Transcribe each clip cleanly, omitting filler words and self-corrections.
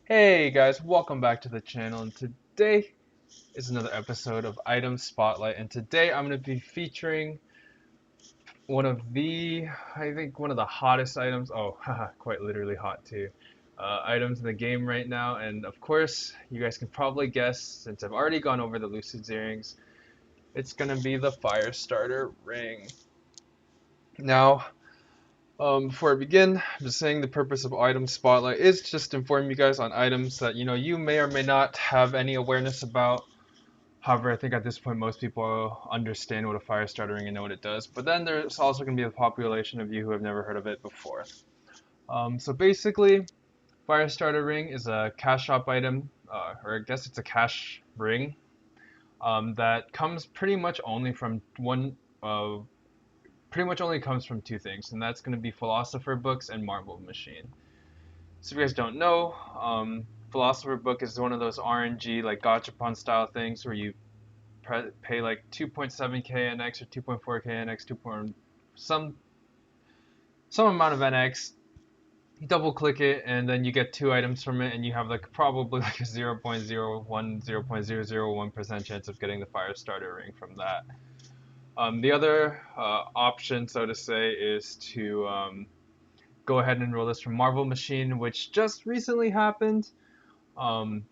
Hey guys, welcome back to the channel, and today is another episode of Item Spotlight, and today I'm going to be featuring one of the, I think one of the hottest items, oh, haha, quite literally hot too, items in the game right now, and of course, you guys can probably guess, since I've already gone over the Lucid's earrings, it's going to be the Firestarter ring. Now, before I begin, I'm just saying the purpose of Item Spotlight is just to inform you guys on items that you may or may not have any awareness about. However, I think at this point most people understand what a fire starter ring and know what it does. But then there's also going to be a population of you who have never heard of it before. So basically, fire starter ring is a cash shop item, or I guess it's a cash ring that comes pretty much only comes from two things, and that's going to be philosopher books and Marble Machine. So if you guys don't know, philosopher book is one of those RNG like gachapon style things where you pay like 2.7k NX or 2.4k NX, 2. Some amount of NX. You double click it and then you get two items from it, and you have like probably like a 0.01 0.001% chance of getting the fire starter ring from that. The other option, so to say, is to go ahead and enroll this from Marvel Machine, which just recently happened. Um,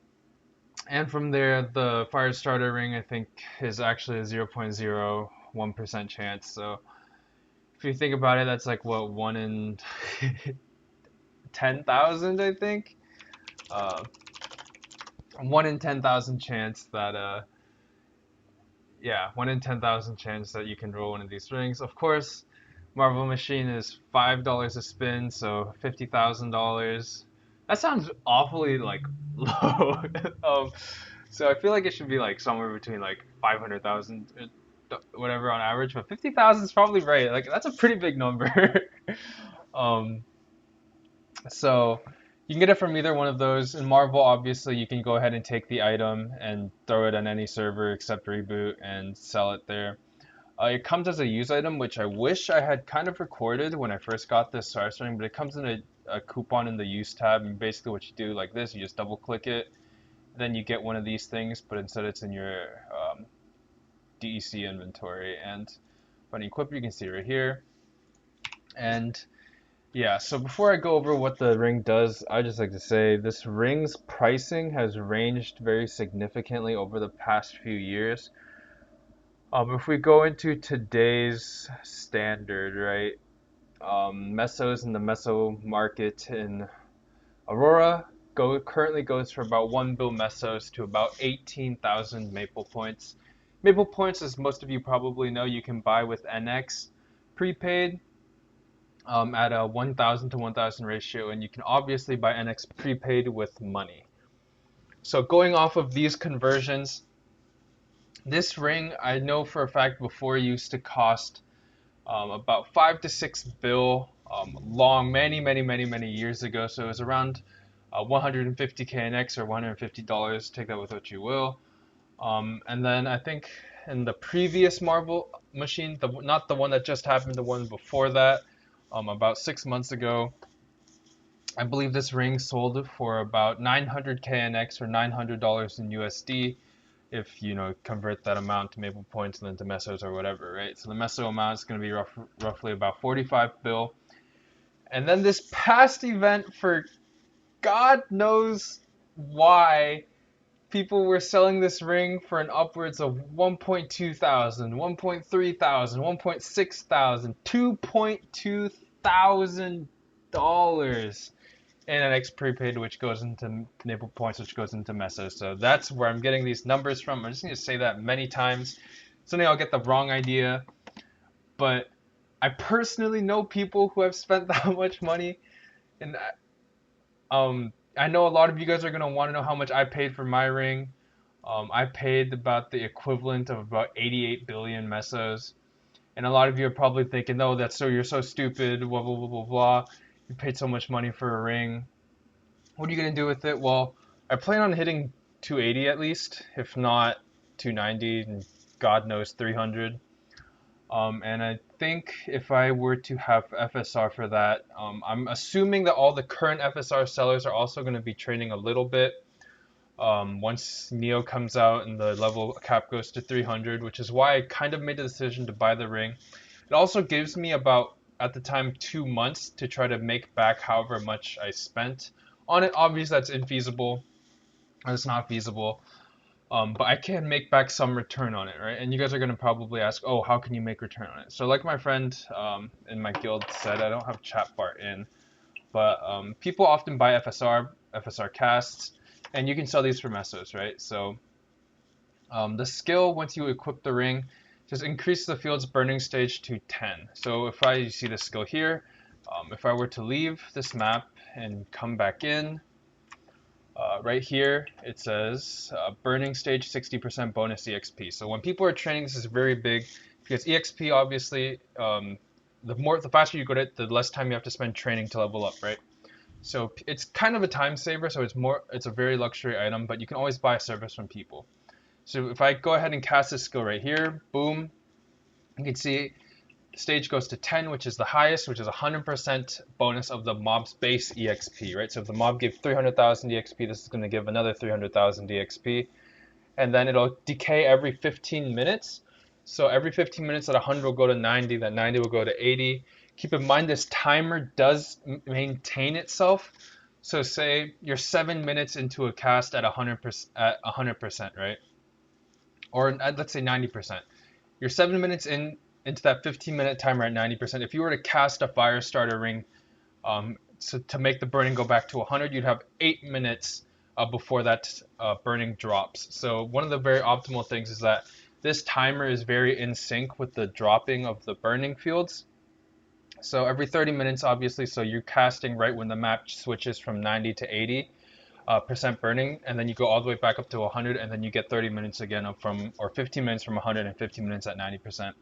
And from there, the fire starter ring, I think, is actually a 0.01% chance. So if you think about it, that's like what, 1 in 10,000, I think? Uh, 1 in 10,000 chance that, yeah, 1 in 10,000 chance that you can roll one of these rings. Of course, Marvel Machine is $5 a spin, so $50,000. That sounds awfully like low. So I feel like it should be like somewhere between like 500,000, whatever on average, but 50,000 is probably right. Like that's a pretty big number. um, so you can get it from either one of those. In Marvel, obviously, you can go ahead and take the item and throw it on any server except Reboot and sell it there. It comes as a use item, which I wish I had kind of recorded when I first got this Star String, but it comes in a coupon in the use tab, and basically what you do like this, you just double click it, then you get one of these things, but instead it's in your DEC inventory. And when you equip, you can see right here. And yeah, so before I go over what the ring does, I just like to say this ring's pricing has ranged very significantly over the past few years. If we go into today's standard, right? Mesos in the meso market in Aurora currently goes for about 1 bill mesos to about 18,000 maple points. Maple points, as most of you probably know, you can buy with NX prepaid at a 1,000 to 1,000 ratio, and you can obviously buy NX prepaid with money. So going off of these conversions, this ring I know for a fact before used to cost about 5 to 6 bill many years ago. So it was around 150k NX or $150. Take that with what you will. And then I think in the previous Marvel machine, not the one that just happened, the one before that, about 6 months ago, I believe this ring sold for about 900k NX or $900 in USD. If convert that amount to Maple Points and then to Mesos or whatever, right? So the Meso amount is going to be roughly about 45 bill. And then this past event, for God knows why, people were selling this ring for an upwards of 1.2 thousand, 1.3 thousand, 1.6 thousand, 2.2 thousand dollars in an X prepaid, which goes into Maple Points, which goes into Mesos. So that's where I'm getting these numbers from. I'm just going to say that many times. Suddenly I'll get the wrong idea. But I personally know people who have spent that much money. And I know a lot of you guys are going to want to know how much I paid for my ring. I paid about the equivalent of about 88 billion mesos. And a lot of you are probably thinking, no, you're so stupid, blah, blah, blah, blah, blah. You paid so much money for a ring. What are you going to do with it? Well, I plan on hitting 280 at least, if not 290, and God knows 300. And I think if I were to have FSR for that, I'm assuming that all the current FSR sellers are also going to be trading a little bit. Once Neo comes out and the level cap goes to 300, which is why I kind of made the decision to buy the ring. It also gives me about, at the time, 2 months to try to make back however much I spent on it. Obviously, that's infeasible. It's not feasible. But I can make back some return on it, right? And you guys are going to probably ask, oh, how can you make return on it? So like my friend in my guild said, I don't have chat bar in, but people often buy FSR casts, and you can sell these for mesos, right? So the skill, once you equip the ring, just increase the field's burning stage to 10. So if you see the skill here, if I were to leave this map and come back in, right here it says burning stage 60% bonus EXP. So when people are training, this is very big because EXP obviously, the faster you get it, the less time you have to spend training to level up, right? So it's kind of a time saver. So it's a very luxury item, but you can always buy a service from people. So if I go ahead and cast this skill right here, boom, you can see stage goes to 10, which is the highest, which is 100% bonus of the mob's base EXP, right? So if the mob gave 300,000 EXP, this is going to give another 300,000 EXP. And then it'll decay every 15 minutes. So every 15 minutes, that 100 will go to 90, that 90 will go to 80. Keep in mind, this timer does maintain itself. So say you're 7 minutes into a cast at 100%, right? Or let's say 90%. You're 7 minutes into that 15-minute timer at 90%. If you were to cast a Firestarter ring, so to make the burning go back to 100, you'd have 8 minutes before that burning drops. So one of the very optimal things is that this timer is very in sync with the dropping of the burning fields. So every 30 minutes, obviously, so you're casting right when the map switches from 90 to 80 percent burning, and then you go all the way back up to 100, and then you get 30 minutes again or 15 minutes from 100 and 15 minutes at 90%.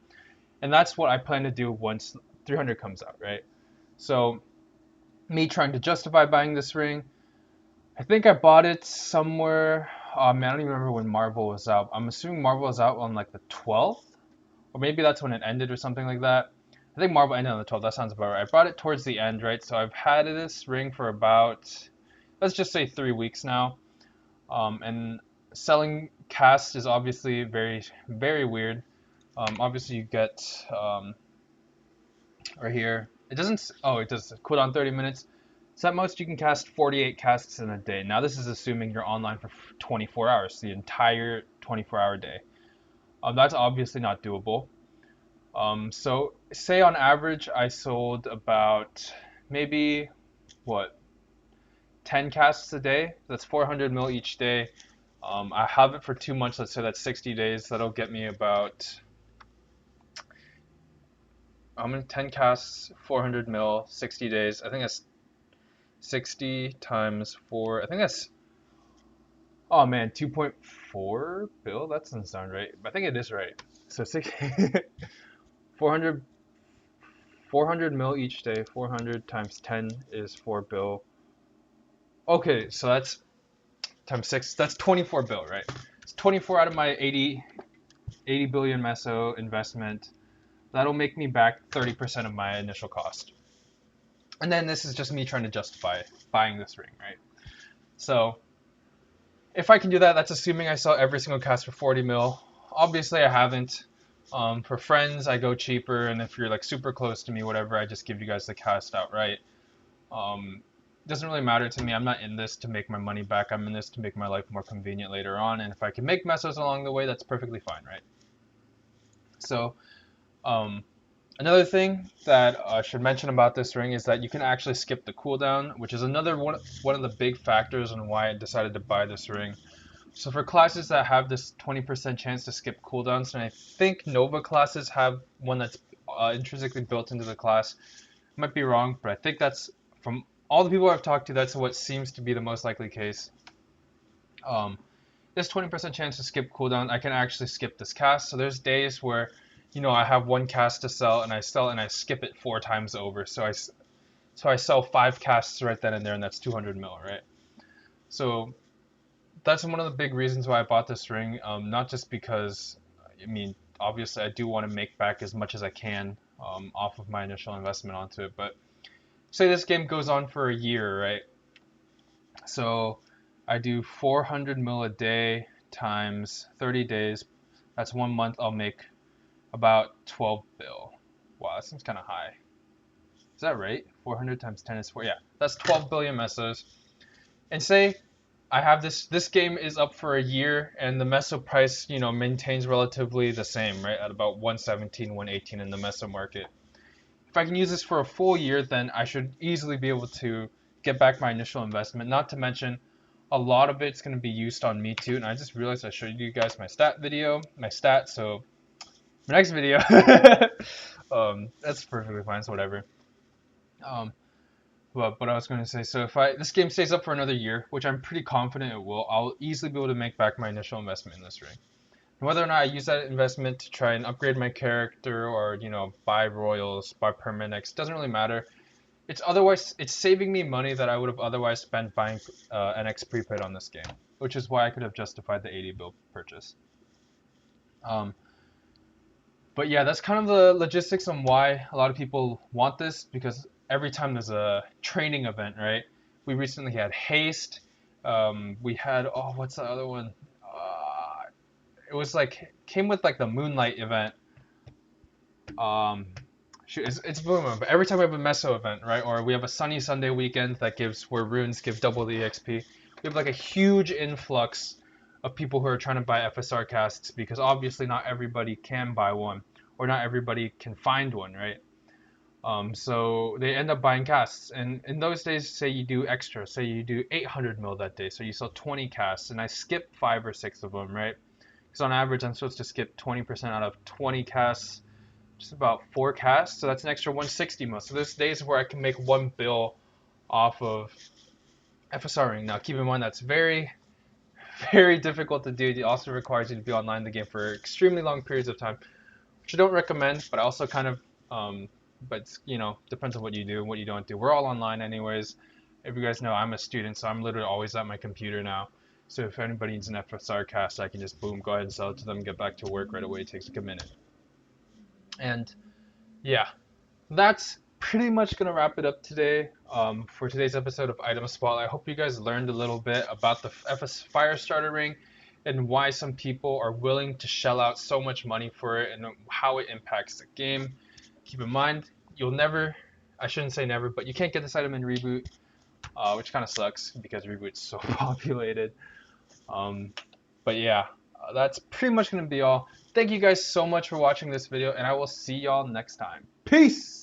And that's what I plan to do once 300 comes out, right? So me trying to justify buying this ring, I think I bought it somewhere. Man, I don't even remember when Marvel was out. I'm assuming Marvel was out on like the 12th, or maybe that's when it ended or something like that. I think Marvel ended on the 12th. That sounds about right. I bought it towards the end, right? So I've had this ring for about, let's just say 3 weeks now. And selling cast is obviously very, very weird. Obviously, you get right here. It doesn't. Oh, it does cooldown 30 minutes. So at most you can cast 48 casts in a day. Now this is assuming you're online for 24 hours, the entire 24-hour day. That's obviously not doable. So say on average I sold about maybe what 10 casts a day. That's 400 mil each day. I have it for 2 months. Let's say that's 60 days. That'll get me about 10 casts, 400 mil, 60 days. I think that's 60 times 4. I think that's, oh man, 2.4 bill? That doesn't sound right. I think it is right. So 400, 400 mil each day. 400 times 10 is 4 bill. Okay, so that's times 6. That's 24 bill, right? It's 24 out of my 80 billion meso investment. That'll make me back 30% of my initial cost. And then this is just me trying to justify buying this ring, right? So if I can do that, that's assuming I sell every single cast for 40 mil. Obviously, I haven't. For friends, I go cheaper, and if you're like super close to me, whatever, I just give you guys the cast outright. Doesn't really matter to me. I'm not in this to make my money back. I'm in this to make my life more convenient later on. And if I can make mesos along the way, that's perfectly fine, right? So, another thing that I should mention about this ring is that you can actually skip the cooldown, which is another one of the big factors on why I decided to buy this ring. So for classes that have this 20% chance to skip cooldowns, and I think Nova classes have one that's intrinsically built into the class. I might be wrong, but I think that's, from all the people I've talked to, that's what seems to be the most likely case. This 20% chance to skip cooldown, I can actually skip this cast. So there's days where, I have one cast to sell, and I skip it 4 times over. So I sell 5 casts right then and there, and that's 200 mil, right? So that's one of the big reasons why I bought this ring. Not just because, obviously I do want to make back as much as I can off of my initial investment onto it. But say this game goes on for a year, right? So I do 400 mil a day times 30 days. That's 1 month. I'll make about 12 bill. Wow, that seems kind of high. Is that right? 400 times 10 is 4. Yeah, that's 12 billion mesos. And say I have this game is up for a year and the meso price, maintains relatively the same, right? At about 117, 118 in the meso market. If I can use this for a full year, then I should easily be able to get back my initial investment. Not to mention, a lot of it's going to be used on me too. And I just realized I showed you guys my stats. So my next video, that's perfectly fine. So whatever. Um, but what I was going to say, so if this game stays up for another year, which I'm pretty confident it will, I'll easily be able to make back my initial investment in this ring. And whether or not I use that investment to try and upgrade my character or buy royals, buy permanents, doesn't really matter. It's saving me money that I would have otherwise spent buying NX prepaid on this game, which is why I could have justified the 80 bill purchase. But yeah, that's kind of the logistics on why a lot of people want this, because every time there's a training event, right? We recently had Haste. We had, oh, what's the other one? It was like came with like the Moonlight event. Shoot, it's Boom, but every time we have a Meso event, right, or we have a Sunny Sunday weekend that gives where runes give double the EXP, we have like a huge influx of people who are trying to buy FSR casts because obviously not everybody can buy one, or not everybody can find one, right? So they end up buying casts, and in those days, say you do extra, say you do 800 mil that day, so you sell 20 casts, and I skip 5 or 6 of them, right? Because on average, I'm supposed to skip 20% out of 20 casts, just about 4 casts, so that's an extra 160 mil. So there's days where I can make 1 bill off of FSR ring. Now keep in mind that's very, very difficult to do. It also requires you to be online in the game for extremely long periods of time, which I don't recommend, but I also kind of, but depends on what you do and what you don't do. We're all online anyways. If you guys know, I'm a student, so I'm literally always at my computer now. So if anybody needs an FSR cast, I can just boom, go ahead and sell it to them, get back to work right away. It takes like a minute. And yeah, that's pretty much going to wrap it up today for today's episode of Item Spotlight. I hope you guys learned a little bit about the Firestarter ring and why some people are willing to shell out so much money for it and how it impacts the game. Keep in mind, you'll never, I shouldn't say never, but you can't get this item in Reboot, which kind of sucks because Reboot's so populated. But yeah, that's pretty much going to be all. Thank you guys so much for watching this video, and I will see y'all next time. Peace!